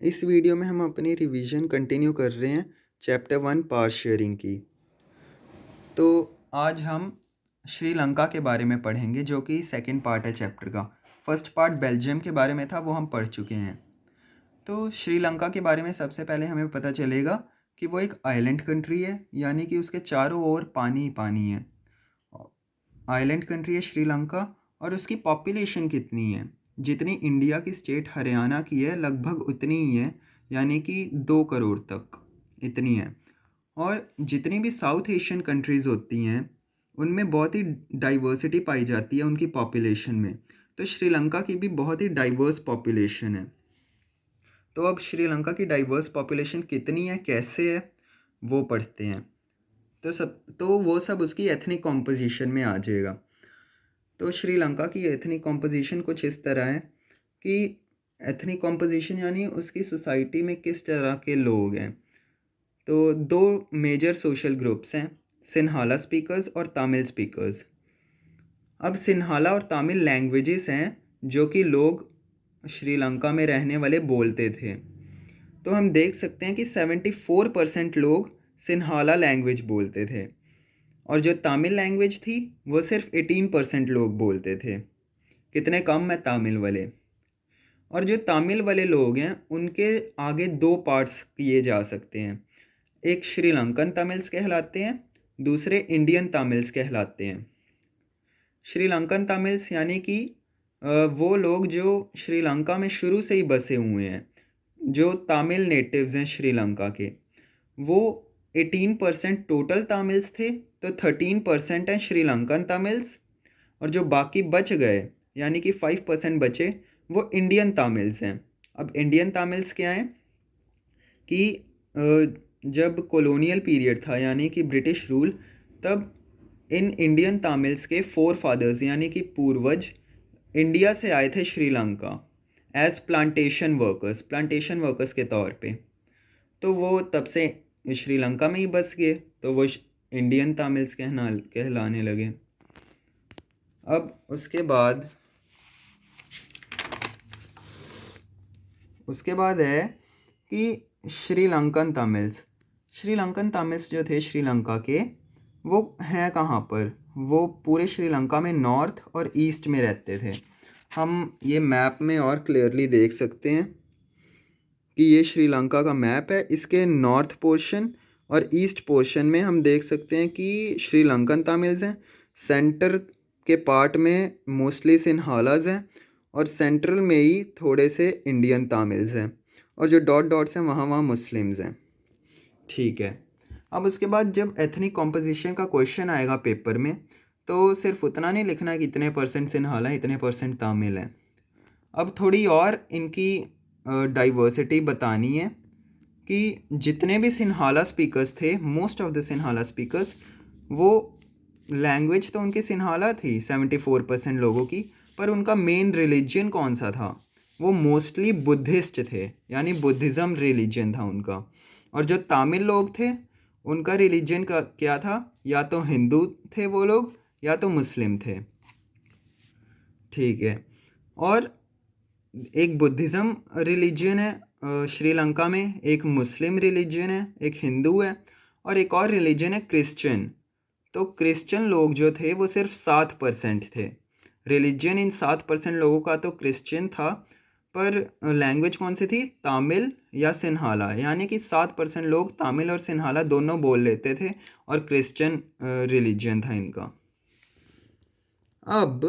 इस वीडियो में हम अपनी रिवीजन कंटिन्यू कर रहे हैं चैप्टर 1 पावर शेयरिंग की। तो आज हम श्रीलंका के बारे में पढ़ेंगे जो कि सेकंड पार्ट है चैप्टर का। फर्स्ट पार्ट बेल्जियम के बारे में था, वो हम पढ़ चुके हैं। तो श्रीलंका के बारे में सबसे पहले हमें पता चलेगा कि वो एक आइलैंड कंट्री है, यानी कि उसके चारों ओर पानी ही पानी है। आइलैंड कंट्री है श्रीलंका। और उसकी पॉपुलेशन कितनी है? जितनी इंडिया की स्टेट हरियाणा की है लगभग उतनी ही है, यानी कि 2 करोड़ तक इतनी है। और जितनी भी साउथ एशियन कंट्रीज़ होती हैं उनमें बहुत ही डाइवर्सिटी पाई जाती है उनकी पॉपुलेशन में। तो श्रीलंका की भी बहुत ही डाइवर्स पॉपुलेशन है। तो अब श्रीलंका की डाइवर्स पॉपुलेशन कितनी है, कैसे है, वो पढ़ते हैं। तो वो सब उसकी एथनिक कॉम्पोजिशन में आ जाएगा। तो श्रीलंका की एथनिक कॉम्पोजिशन कुछ इस तरह है कि एथनिक कॉम्पोजिशन यानी उसकी सोसाइटी में किस तरह के लोग हैं। तो 2 मेजर सोशल ग्रुप्स हैं, सिन्हाला स्पीकर्स और तमिल स्पीकर्स। अब सिन्हाला और तमिल लैंग्वेजेस हैं जो कि लोग श्रीलंका में रहने वाले बोलते थे। तो हम देख सकते हैं कि 74% लोग सिन्हाला लैंग्वेज बोलते थे और जो तमिल लैंग्वेज थी वो सिर्फ 18% लोग बोलते थे। कितने कम है तमिल वाले। और जो तमिल वाले लोग हैं उनके आगे 2 पार्ट्स किए जा सकते हैं। एक श्रीलंकन तमिल्स कहलाते हैं, दूसरे इंडियन तमिल्स कहलाते हैं। श्रीलंकन तमिल्स यानी कि वो लोग जो श्रीलंका में शुरू से ही बसे हुए हैं, जो तमिल नेटिव्स हैं श्रीलंका के, वो 18% टोटल तमिल्स थे। तो 13% हैं श्रीलंकन तमिल्स और जो बाकी बच गए यानी कि 5% बचे वो इंडियन तमिल्स हैं। अब इंडियन तमिल्स क्या हैं कि जब कॉलोनियल पीरियड था यानी कि ब्रिटिश रूल, तब इन इंडियन तमिल्स के 4 फादर्स यानी कि पूर्वज इंडिया से आए थे श्रीलंका एज प्लांटेशन वर्कर्स के तौर पे। तो वो तब से श्रीलंका में ही बस गए, तो वो इंडियन तमिल्स कहलाने लगे। अब उसके बाद है कि श्रीलंकन तमिल्स जो थे श्रीलंका के, वो हैं कहाँ पर? वो पूरे श्रीलंका में नॉर्थ और ईस्ट में रहते थे। हम ये मैप में और क्लियरली देख सकते हैं कि ये श्रीलंका का मैप है। इसके नॉर्थ पोर्शन और ईस्ट पोर्शन में हम देख सकते हैं कि श्रीलंकन तमिल्स हैं, सेंटर के पार्ट में मोस्टली सिन्हालाज हैं और सेंट्रल में ही थोड़े से इंडियन तमिल्स हैं और जो डॉट डॉट्स हैं वहाँ वहाँ मुस्लिम्स हैं। ठीक है। अब उसके बाद जब एथनिक कॉम्पोजिशन का क्वेश्चन आएगा पेपर में, तो सिर्फ उतना नहीं लिखना है कि इतने परसेंट सिन्हाला हैं, इतने परसेंट तमिल हैं। अब थोड़ी और इनकी डाइवर्सिटी बतानी है कि जितने भी सिन्हाला स्पीकर्स थे, most of the Sinhala speakers, वो लैंग्वेज तो उनकी सिन्हाला थी 74% लोगों की, पर उनका मेन रिलीजन कौन सा था? वो मोस्टली बुद्धिस्ट थे, यानी बुद्धिज़्म रिलीजन था उनका। और जो तमिल लोग थे उनका रिलीजन का क्या था? या तो हिंदू थे वो लोग या तो मुस्लिम थे। ठीक है। और एक बुद्धिज़्म रिलीजन है श्रीलंका में, एक मुस्लिम रिलीजन है, एक हिंदू है और एक और रिलीजन है क्रिश्चियन। तो क्रिश्चियन लोग जो थे वो सिर्फ 7% थे। रिलीजन इन 7% लोगों का तो क्रिश्चियन था, पर लैंग्वेज कौन सी थी? तमिल या सिन्हाला, यानी कि 7% लोग तमिल और सिन्हाला दोनों बोल लेते थे और क्रिश्चियन रिलीजन था इनका। अब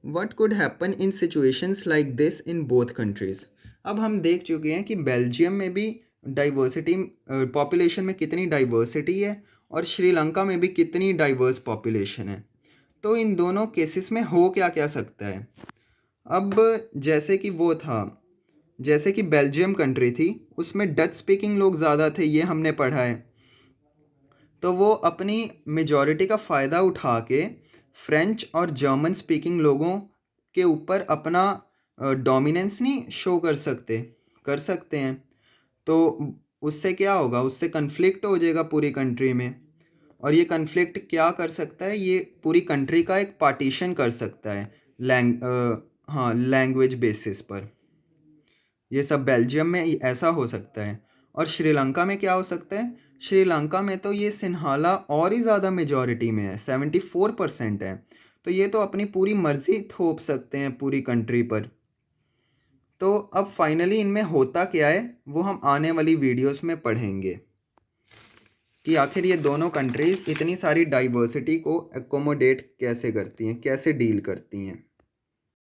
what could happen in situations like this in both countries? अब हम देख चुके हैं कि बेल्जियम में भी डाइवर्सिटी, पॉपुलेशन में कितनी डाइवर्सिटी है और श्रीलंका में भी कितनी डाइवर्स पॉपुलेशन है। तो इन दोनों केसेस में हो क्या क्या सकता है? अब जैसे कि बेल्जियम कंट्री थी, उसमें डच स्पीकिंग लोग ज़्यादा थे, ये हमने पढ़ा है। तो वो अपनी मेजॉरिटी का फ़ायदा उठा के फ्रेंच और जर्मन स्पीकिंग लोगों के ऊपर अपना डोमिनेंस नहीं शो कर सकते हैं। तो उससे क्या होगा? उससे कन्फ्लिक्ट हो जाएगा पूरी कंट्री में। और ये कन्फ्लिक्ट क्या कर सकता है? ये पूरी कंट्री का एक पार्टीशन कर सकता है लैंग्वेज बेसिस पर। ये सब बेल्जियम में ऐसा हो सकता है। और श्रीलंका में क्या हो सकता है? श्रीलंका में तो ये सिन्हाला और ही ज़्यादा मेजॉरिटी में है, 74% है। तो ये तो अपनी पूरी मर्जी थोप सकते हैं पूरी कंट्री पर। तो अब फाइनली इनमें होता क्या है वो हम आने वाली वीडियोस में पढ़ेंगे कि आखिर ये दोनों कंट्रीज़ इतनी सारी डाइवर्सिटी को एकोमोडेट कैसे करती हैं, कैसे डील करती हैं।